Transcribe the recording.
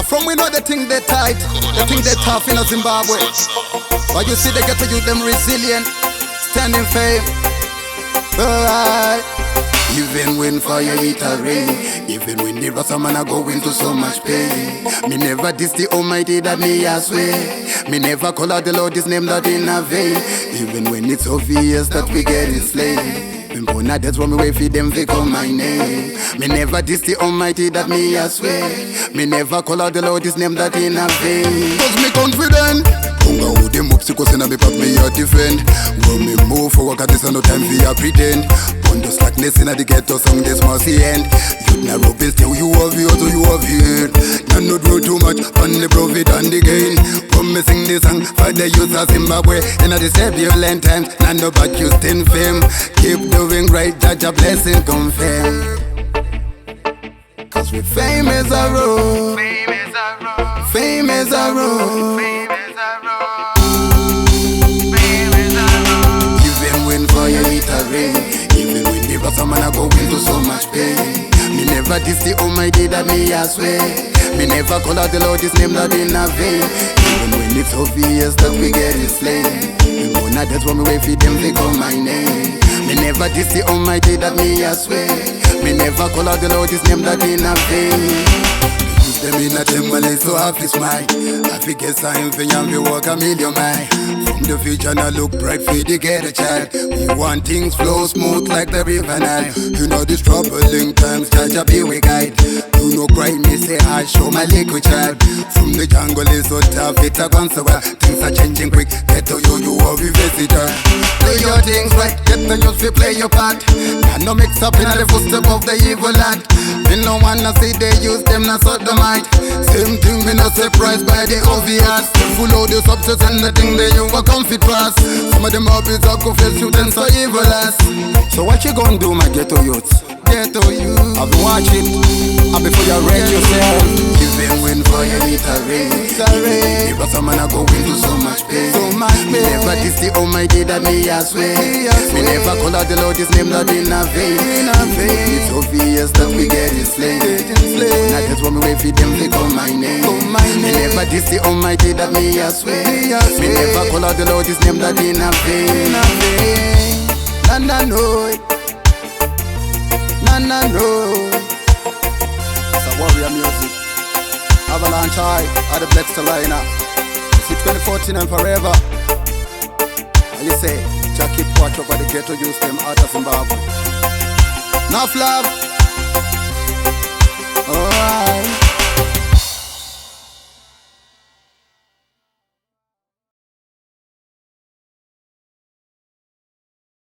from we know they think they tight, they think they tough in Zimbabwe. But you see they get to use them resilient, standing fame. Alright. Even when fire hit a rain, even when the rasta man a go into so much pain, me never diss the Almighty that me I swear. Me never call out the Lord His name that in a vain. Even when it's obvious that we get enslaved. Now that's why me wait for them to call my name. Me never diss the Almighty that me I swear. Me never call out the Lord His name that in a vain. Cause me confident. Kunga who them up because in a me pack me a defend. When me move forward cause this no time for ya pretend. On the slackness in a the ghetto song this must the end. You narrow bill still you have you so you have it. None not do too much on the profit and the gain. When me sing this song for the youth of Zimbabwe. In a the turbulent times none no but you still fame. Keep doing right, judge a blessing confirm. Cause we fame is a road. Fame is a road. Even when fire hit a rain, even when the rasta man a go into so much pain. Me never diss the Almighty that me I swear. Me never call out the Lord His name that in a vain. Even when it's obvious that we get enslaved. Now that's why me wait for them to call my name. Me never diss the Almighty that me I swear. Me never call out the Lord His name that in a vain. Them in a temple so happy smile. I forget sign for young we walk a million miles. From the future now look bright for the get a child. We want things flow smooth like the river Nile. You know this troubling times Jaja be we guide. Do no cry me say I show my little child. From the jungle is so tough it's a conserva. Things are changing quick. Get to you are a visitor. Play your things right. Get the youth to play your part. And no mix up in the footstep of the evil lad. Me no wanna see they use them not so the mind. Same thing me not surprised by the obvious. Full of the substance and the thing that you were comfy past. Some of them habits are confessed you then so evil as. So what you gonna do my ghetto youths? Ghetto youth I've been watching. And before you rate yourself. Even when fire hit a rain, the rasta man a go into so much pain. Me never diss the Almighty that me I swear. Me never call out the Lord His name that in a vain. It's obvious that we get enslaved. Now that's why me wait for them to call my name. Me never diss the Almighty that me I swear. Me never call out the Lord His name that in a vain. Nana know it. Nana know. It's a warrior music. Avalanche High, are the Black Stalina. See 2014 and forever. And you say, Jackie watch over the ghetto use them out of Zimbabwe. Enough love.